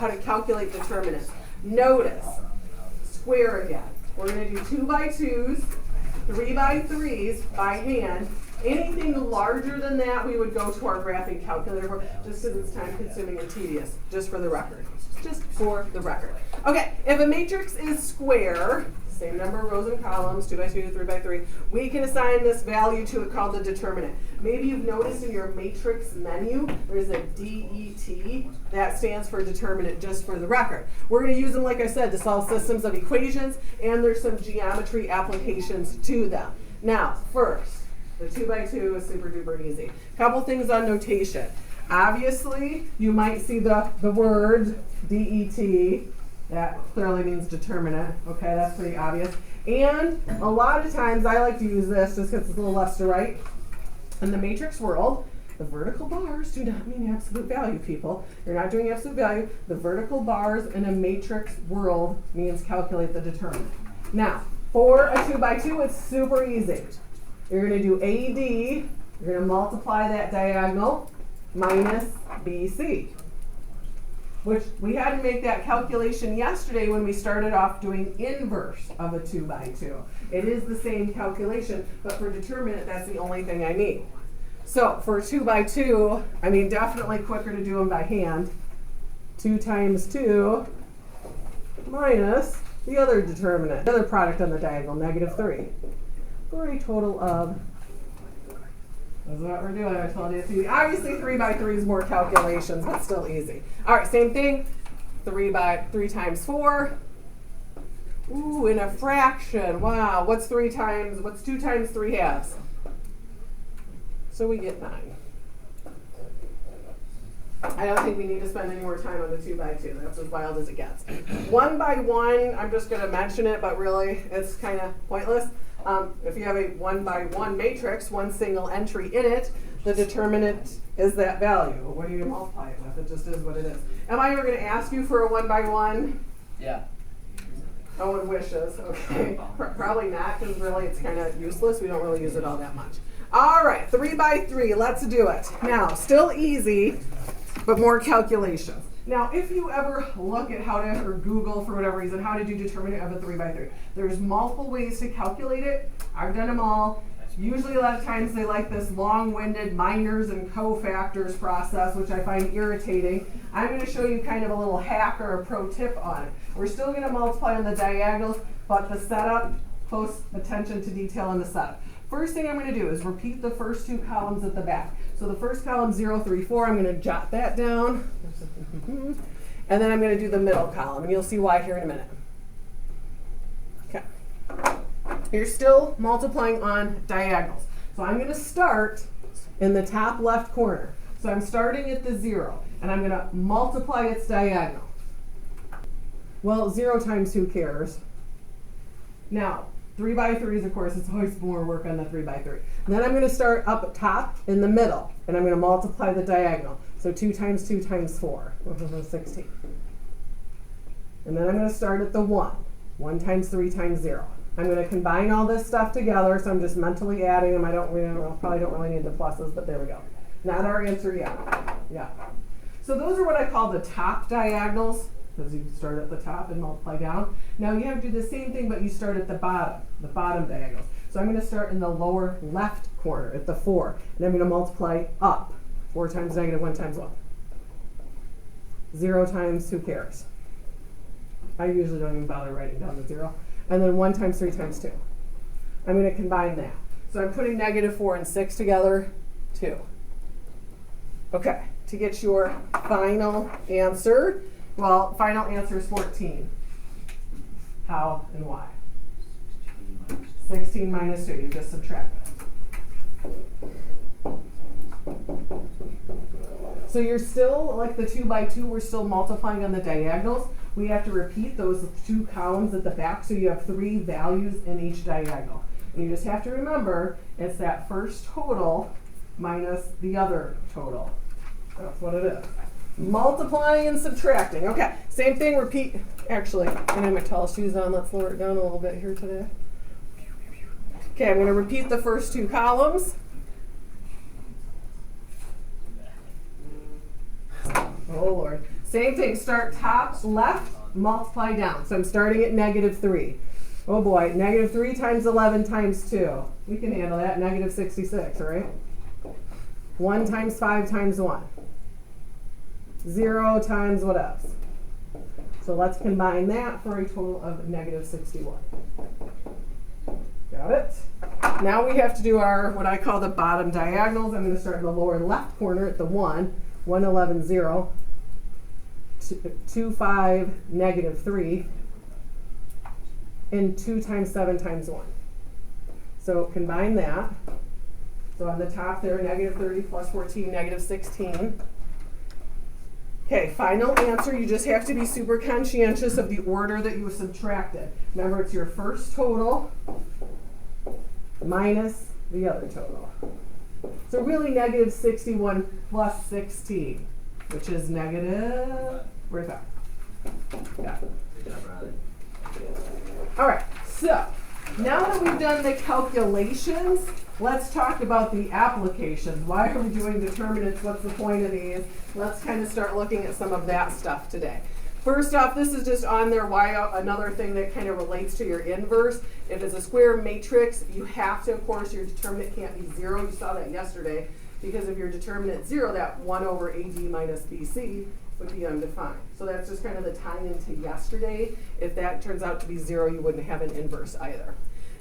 how to calculate determinants. Notice, square again. We're going to do 2 by 2s, 3 by 3s by hand. Anything larger than that, we would go to our graphing calculator for, just because it's time consuming and tedious, just for the record. Just for the record. Okay, if a matrix is square, same number of rows and columns, 2 by 2, 3 by 3, we can assign this value to it called the determinant. Maybe you've noticed in your matrix menu, there's a DET. That stands for determinant, just for the record. We're going to use them, like I said, to solve systems of equations, and there's some geometry applications to them. Now, first, the 2 by 2 is super duper easy. Couple things on notation. Obviously, you might see the word DET. That clearly means determinant. Okay, that's pretty obvious. And a lot of times I like to use this just because it's a little left to right. In the matrix world, the vertical bars do not mean absolute value, people. You're not doing absolute value. The vertical bars in a matrix world means calculate the determinant. Now, for a 2 by 2, it's super easy. You're going to do AD, you're going to multiply that diagonal minus BC, which we had to make that calculation yesterday when we started off doing inverse of a 2 by 2. It is the same calculation, but for determinant, that's the only thing I need. So for 2 by 2, I mean, definitely quicker to do them by hand. 2 times 2 minus the other determinant, the other product on the diagonal, -3. For a total of, that's what we're doing, I told you it's easy. Obviously 3 by 3 is more calculations, but still easy. All right, same thing, 3 times 4. Ooh, in a fraction, wow, what's 2 times 3 halves? So we get 9. I don't think we need to spend any more time on the 2 by 2. That's as wild as it gets. 1 by 1, I'm just going to mention it, but really it's kind of pointless. If you have a 1 by 1 matrix, one single entry in it, the determinant is that value. What do you multiply it with? It just is what it is. Am I ever going to ask you for a 1 by 1? Yeah. Oh, one wishes. Okay. Probably not, because really it's kind of useless. We don't really use it all that much. All right, 3 by 3. Let's do it. Now, still easy, but more calculations. Now, if you ever look at how to, or Google for whatever reason, how to do determinant of a 3 by 3, there's multiple ways to calculate it. I've done them all. Usually a lot of times they like this long-winded minors and cofactors process, which I find irritating. I'm going to show you kind of a little hack or a pro tip on it. We're still going to multiply on the diagonals, but the setup, close attention to detail in the setup. First thing I'm going to do is repeat the first 2 columns at the back. So the first column, 0, 3, 4, I'm going to jot that down. And then I'm going to do the middle column, and you'll see why here in a minute. Okay. You're still multiplying on diagonals. So I'm going to start in the top left corner. So I'm starting at the 0, and I'm going to multiply its diagonal. Well, 0 times who cares? Now, 3 by 3s, of course, it's always more work on the 3 by 3. And then I'm going to start up at top in the middle, and I'm going to multiply the diagonal. So 2 times 2 times 4, which is 16. And then I'm going to start at the 1. 1 times 3 times 0. I'm going to combine all this stuff together, so I'm just mentally adding them. Probably don't really need the pluses, but there we go. Not our answer yet. Yeah. So those are what I call the top diagonals, because you start at the top and multiply down. Now you have to do the same thing, but you start at the bottom diagonals. So I'm going to start in the lower left corner at the 4, and I'm going to multiply up. 4 times negative 1 times 1. 0 times, who cares? I usually don't even bother writing down the 0. And then 1 times 3 times 2. I'm going to combine that. So I'm putting -4 and 6 together, 2. Okay, to get your final answer, well, final answer is 14. How and why? 16 minus 2, you just subtract it. So you're still, like the 2 by 2, we're still multiplying on the diagonals. We have to repeat those 2 columns at the back, so you have 3 values in each diagonal. And you just have to remember, it's that first total minus the other total. That's what it is. Multiplying and subtracting. Okay, same thing, repeat. Actually, I have my tall shoes on. Let's lower it down a little bit here today. Okay, I'm going to repeat the first 2 columns. Oh, Lord. Same thing, start top left, multiply down. So I'm starting at -3. Oh boy, -3 times 11 times 2. We can handle that, -66, right? 1 times 5 times 1. 0 times what else? So let's combine that for a total of -61. Got it? Now we have to do our, what I call the bottom diagonals. I'm going to start in the lower left corner at the 1, 111, 0, 2, 5, -3, and 2 times 7 times 1. So combine that. So on the top there, -30 plus 14, -16. Okay, final answer. You just have to be super conscientious of the order that you subtracted. Remember, it's your first total minus the other total. So really -61 plus 16, which is negative, where's that? Yeah. All right, so now that we've done the calculations, let's talk about the applications. Why are we doing determinants? What's the point of these? Let's kind of start looking at some of that stuff today. First off, this is just on there why another thing that kind of relates to your inverse. If it's a square matrix, you have to, of course, your determinant can't be 0. You saw that yesterday. Because if your determinant 0, that 1 over AD minus BC would be undefined. So that's just kind of the tie into yesterday. If that turns out to be 0, you wouldn't have an inverse either.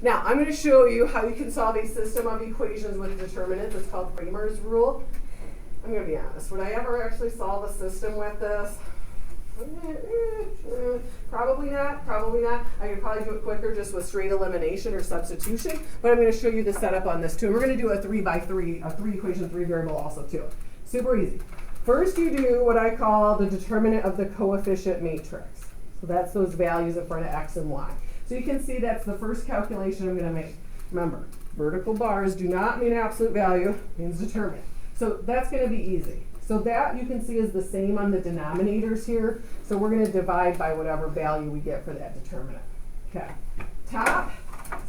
Now, I'm going to show you how you can solve a system of equations with determinants. It's called Cramer's rule. I'm going to be honest. Would I ever actually solve a system with this? Probably not. I could probably do it quicker just with straight elimination or substitution, but I'm going to show you the setup on this too. And we're going to do a 3x3, a 3 equation, 3 variable also too. Super easy. First you do what I call the determinant of the coefficient matrix. So that's those values in front of x and y. So you can see that's the first calculation I'm going to make. Remember, vertical bars do not mean absolute value, it means determinant. So that's going to be easy. So that you can see is the same on the denominators here. So we're going to divide by whatever value we get for that determinant. Okay. Top,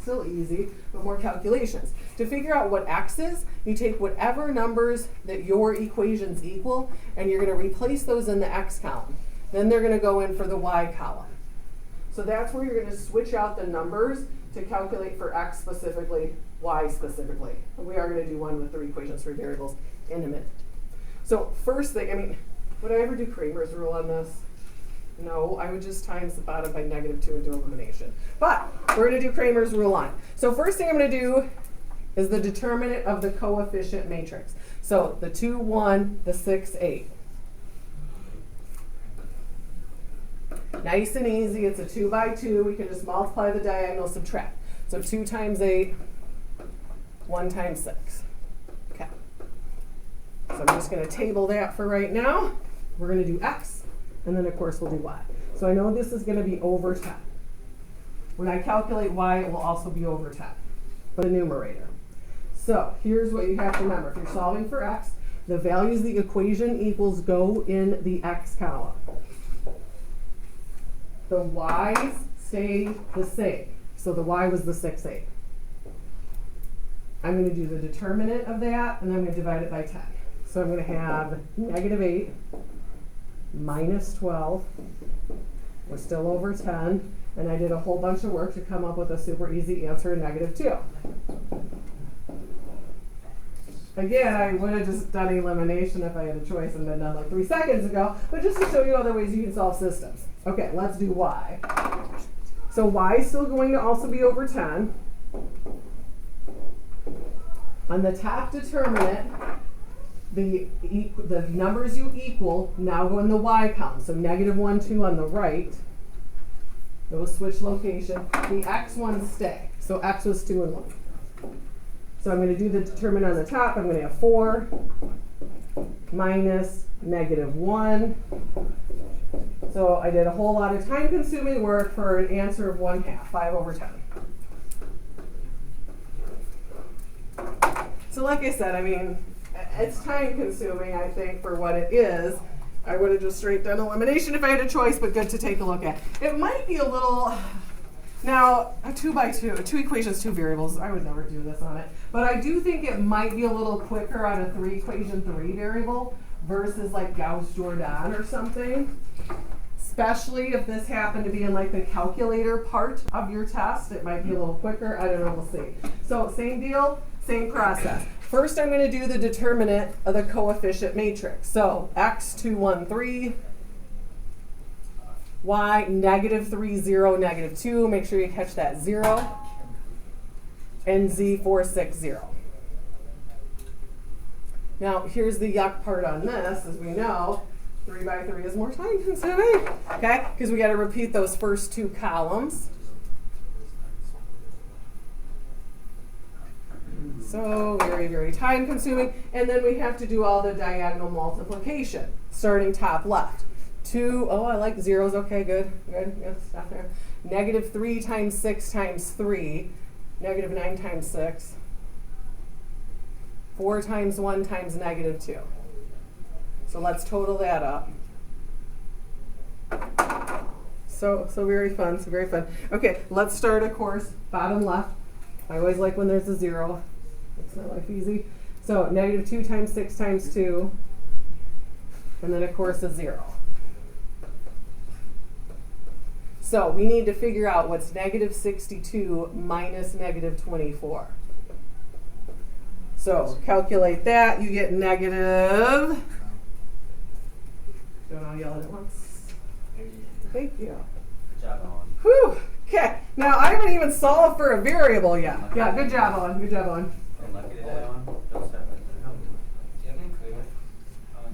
still easy, but more calculations. To figure out what x is, you take whatever numbers that your equations equal, and you're going to replace those in the x column. Then they're going to go in for the y column. So that's where you're going to switch out the numbers to calculate for x specifically, y specifically. And we are going to do one with 3 equations, 3 variables in a minute. So first thing, I mean, would I ever do Cramer's rule on this? No, I would just times the bottom by -2 and do elimination. But we're going to do Cramer's rule on. So first thing I'm going to do is the determinant of the coefficient matrix. So the 2, 1, the 6, 8. Nice and easy. It's a 2 by 2. We can just multiply the diagonal, subtract. So 2 times 8, 1 times 6. Okay. So I'm just going to table that for right now. We're going to do x, and then of course we'll do y. So I know this is going to be over 10. When I calculate y, it will also be over 10, but a numerator. So here's what you have to remember. If you're solving for x, the values the equation equals go in the x column. The y's stay the same. So the y was the 6, 8. I'm going to do the determinant of that, and I'm going to divide it by 10. So I'm going to have -8 minus 12. We're still over 10. And I did a whole bunch of work to come up with a super easy answer, -2. Again, I would have just done elimination if I had a choice and been done like 3 seconds ago. But just to show you other ways you can solve systems. Okay, let's do y. So y is still going to also be over 10. On the top determinant, the numbers you equal now go in the y column. So -1, 2 on the right. Those switch location. The x ones stay. So x was 2 and 1. So I'm going to do the determinant on the top. I'm going to have 4 minus -1. So I did a whole lot of time-consuming work for an answer of 1/2, 5 over 10. So like I said, I mean, it's time-consuming, I think, for what it is. I would have just straight done elimination if I had a choice, but good to take a look at. It might be a little, now, a 2 by 2, 2 equations, 2 variables. I would never do this on it. But I do think it might be a little quicker on a 3 equation, 3 variable versus like Gauss-Jordan or something. Especially if this happened to be in like the calculator part of your test, it might be a little quicker. I don't know, we'll see. So same deal, same process. First I'm going to do the determinant of the coefficient matrix. So x 2, 1, 3, y negative 3, 0, negative 2. Make sure you catch that 0. And z 4, 6, 0. Now here's the yuck part on this, as we know. 3 by 3 is more time consuming, okay? Because we got to repeat those first two columns. So very, very time consuming. And then we have to do all the diagonal multiplication, starting top left. 2, oh, I like zeros. Okay, good, good. Yeah, stop there. Negative 3 times 6 times 3. Negative 9 times 6. 4 times 1 times negative 2. So let's total that up. So very fun, so very fun. Okay, let's start, of course, bottom left. I always like when there's a 0. Makes my life easy. So negative 2 times 6 times 2. And then, of course, a 0. So we need to figure out what's negative 62 minus negative 24. So calculate that. You get negative... Don't all yell at once. Thank you. Good job, Owen. Whew. Okay. Now I haven't even solved for a variable yet. Yeah. Good job, Owen. Good job, Owen. Lucky today, Owen. Don't step right there. Do you have any Cramer?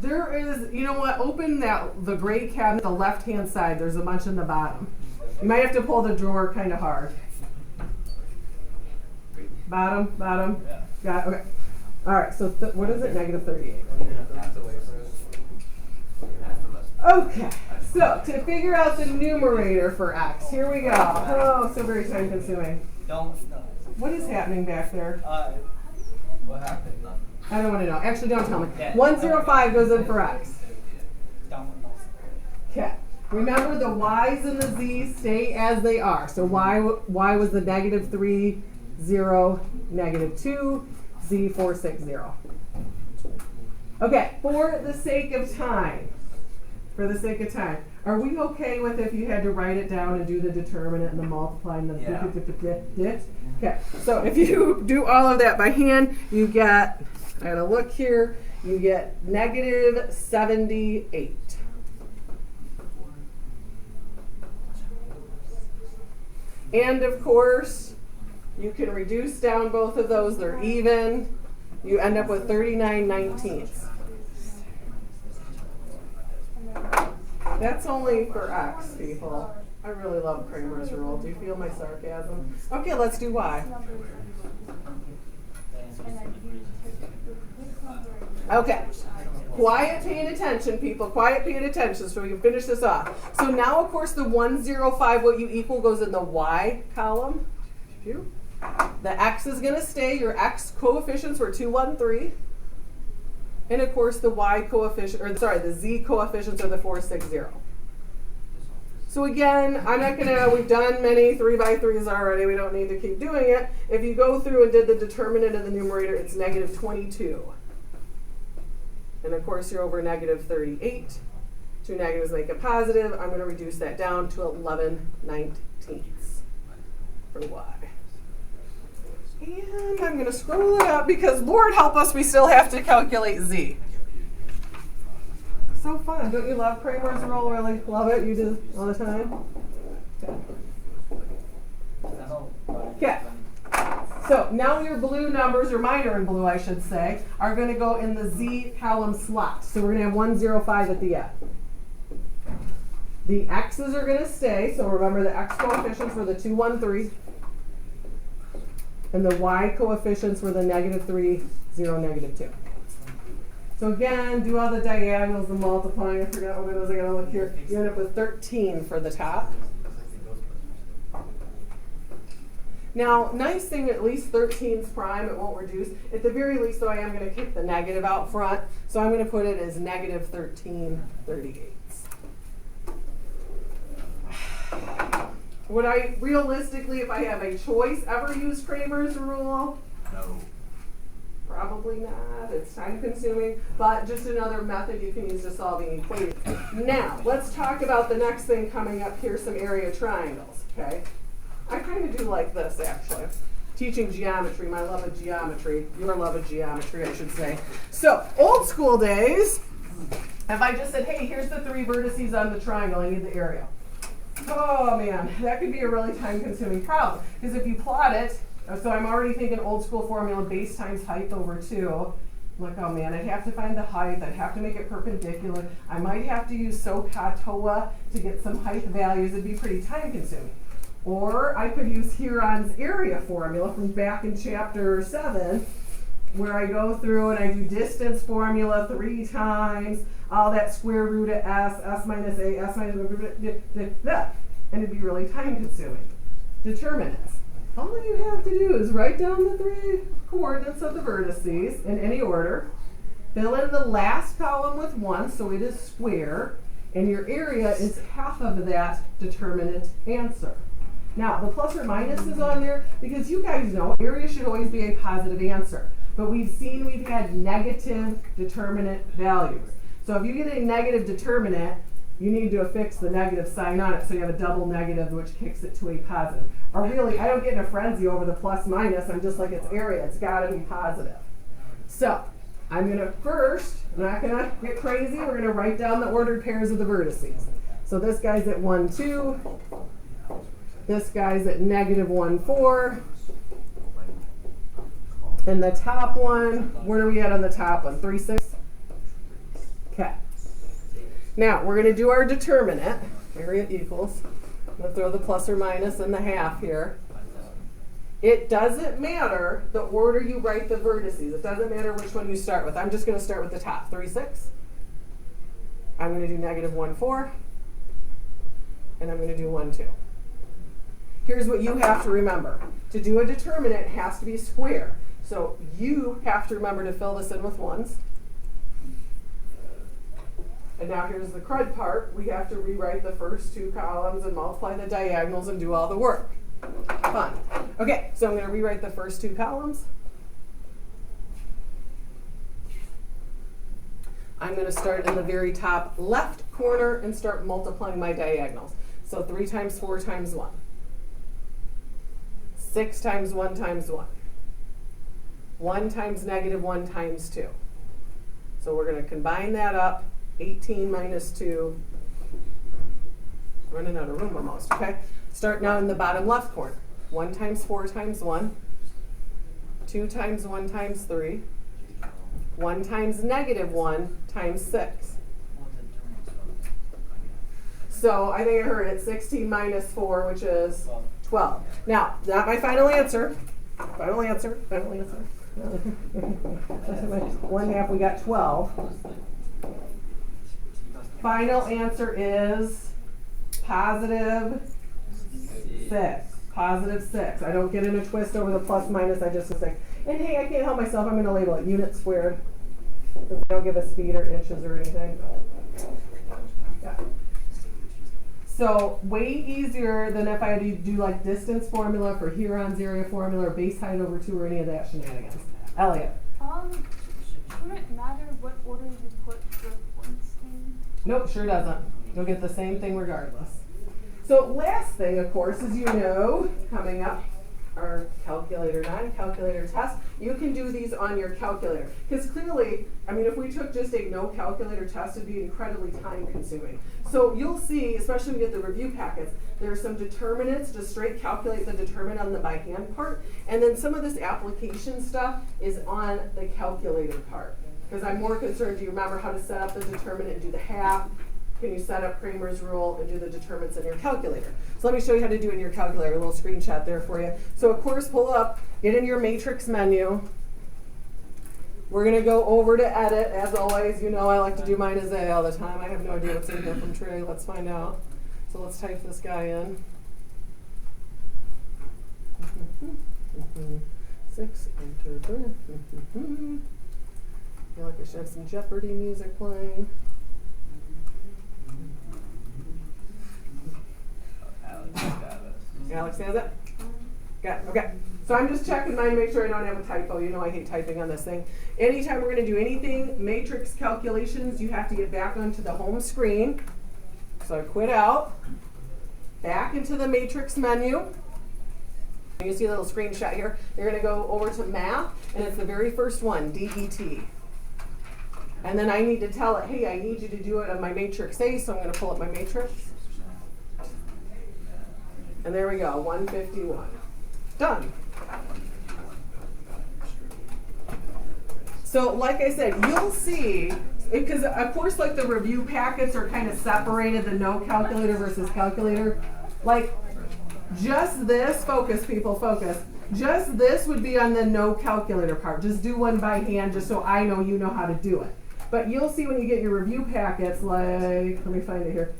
There is. You know what? Open the gray cabinet, the left-hand side. There's a bunch in the bottom. You might have to pull the drawer kind of hard. Bottom. Yeah. Got it. Okay. All right. So what is it? Negative 38. Okay, so to figure out the numerator for x, here we go. Oh, so very time consuming. What is happening back there? What happened? I don't want to know. Actually, don't tell me. 105 goes in for x. Okay. Remember the y's and the z's stay as they are. So y was the negative 3, 0, negative 2, z 4, 6, 0. Okay, for the sake of time. Are we okay with if you had to write it down and do the determinant and the multiply and the Yeah. Okay, so if you do all of that by hand, you get, I gotta look here, you get negative 78. And of course, you can reduce down both of those, they're even. You end up with 39/19. That's only for x, people. I really love Cramer's rule. Do you feel my sarcasm? Okay, let's do y. Okay. Quiet paying attention, people. Quiet paying attention so we can finish this off. So now, of course, the 105, what you equal, goes in the y column. The x is going to stay. Your x coefficients were 2, 1, 3. And of course the y coefficient, or sorry, the z coefficients are the 4, 6, 0. So again, I'm not gonna, we've done many 3 by 3s already, we don't need to keep doing it. If you go through and did the determinant of the numerator, it's negative 22. And of course you're over negative 38. 2 negatives make a positive. I'm gonna reduce that down to 11/19 for y. And I'm going to scroll it up because, Lord help us, we still have to calculate z. So fun. Don't you love Cramer's rule? Really love it? You do all the time? Okay. So now your blue numbers, or mine are in blue, I should say, are going to go in the z column slot. So we're going to have 105 at the end. The x's are going to stay. So remember the x coefficients were the 2, 1, 3. And the y coefficients were the negative 3, 0, negative 2. So again, do all the diagonals, the multiplying. I forgot what it was. I gotta look here. You end up with 13 for the top. Now, nice thing, at least 13's prime, it won't reduce. At the very least, though, I am going to kick the negative out front. So I'm going to put it as negative 13/38. Would I realistically, if I have a choice, ever use Cramer's rule? No. Probably not, it's time consuming, but just another method you can use to solving equations. Now, let's talk about the next thing coming up here, some area triangles, okay? I kind of do like this, actually. Teaching geometry, my love of geometry, your love of geometry, I should say. So, old school days, if I just said, hey, here's the 3 vertices on the triangle, I need the area. Oh man, that could be a really time consuming problem, because if you plot it, so I'm already thinking old school formula, base times height over 2. I'm like, oh man, I'd have to find the height, I'd have to make it perpendicular, I might have to use SOHCAHTOA to get some height values, it'd be pretty time consuming. Or I could use Huron's area formula from back in chapter 7, where I go through and I do distance formula 3 times, all that square root of s minus a, s minus that, and it'd be really time consuming. Determinants. All you have to do is write down the 3 coordinates of the vertices in any order, fill in the last column with 1, so it is square, and your area is half of that determinant answer. Now, the plus or minus is on there because you guys know area should always be a positive answer. But we've had negative determinant values. So if you get a negative determinant, you need to affix the negative sign on it so you have a double negative which kicks it to a positive. Or really, I don't get in a frenzy over the plus minus, I'm just like it's area, it's gotta be positive. So, I'm gonna first, I'm not gonna get crazy, we're gonna write down the ordered pairs of the vertices. So this guy's at 1, 2. This guy's at -1, 4. And the top one, where are we at on the top one? 3, 6? Okay. Now, we're going to do our determinant. Area equals. I'm going to throw the plus or minus and the half here. It doesn't matter the order you write the vertices. It doesn't matter which one you start with. I'm just going to start with the top. 3, 6. I'm going to do -1, 4. And I'm going to do 1, 2. Here's what you have to remember. To do a determinant, it has to be square. So you have to remember to fill this in with 1s. And now here's the crud part. We have to rewrite the first 2 columns and multiply the diagonals and do all the work. Fun. Okay, so I'm going to rewrite the first 2 columns. I'm going to start in the very top left corner and start multiplying my diagonals. So 3 times 4 times 1. 6 times 1 times 1. 1 times -1 times 2. So we're going to combine that up. 18 minus 2. Running out of room almost, okay? Start now in the bottom left corner. 1 times 4 times 1. 2 times 1 times 3. 1 times -1 times 6. So I think I heard it 16 minus 4, which is 12. Now, not my final answer. Final answer. Final answer. 1/2, we got 12. Final answer is positive 6. Positive 6. I don't get in a twist over the plus minus, I just say, and hey, I can't help myself, I'm going to label it unit squared. They don't give us feet or inches or anything. Yeah. So way easier than if I had to do like distance formula for Huron's area formula or base height over 2 or any of that shenanigans. Elliot. Shouldn't it matter what order you put the points in? Nope, sure doesn't. You'll get the same thing regardless. So last thing, of course, as you know, coming up, our calculator 9, calculator test. You can do these on your calculator. Because clearly, I mean, if we took just a no calculator test, it'd be incredibly time consuming. So you'll see, especially when you get the review packets, there are some determinants to straight calculate the determinant on the by hand part. And then some of this application stuff is on the calculator part. Because I'm more concerned, do you remember how to set up the determinant and do the half? Can you set up Cramer's rule and do the determinants in your calculator? So let me show you how to do it in your calculator, a little screenshot there for you. So of course, pull up, get in your matrix menu. We're going to go over to edit. As always, you know I like to do mine as A all the time. I have no idea what's in here from Trey. Let's find out. So let's type this guy in. 6, enter there. I feel like I should have some Jeopardy music playing. Alex has it? Got it. Okay. So I'm just checking mine, make sure I don't have a typo. You know I hate typing on this thing. Anytime we're gonna do anything, matrix calculations, you have to get back onto the home screen. So I quit out, back into the matrix menu. You see a little screenshot here. You're gonna go over to math, and it's the very first one, DET. And then I need to tell it, hey, I need you to do it on my matrix A, so I'm gonna pull up my matrix. And there we go, 151. Done. So like I said, you'll see, because of course like the review packets are kind of separated, the no calculator versus calculator. Like just this, focus people, focus. Just this would be on the no calculator part. Just do one by hand just so I know you know how to do it. But you'll see when you get your review packets, like, let me find it here.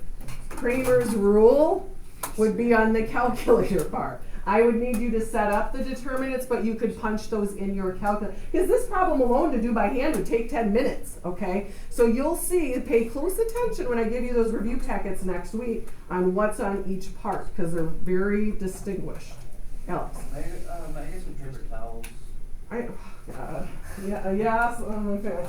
Cramer's rule would be on the calculator part. I would need you to set up the determinants, but you could punch those in your calculator. Because this problem alone to do by hand would take 10 minutes, okay? So you'll see, pay close attention when I give you those review packets next week on what's on each part, because they're very distinguished. Alex? I get some paper towels. Yes, okay.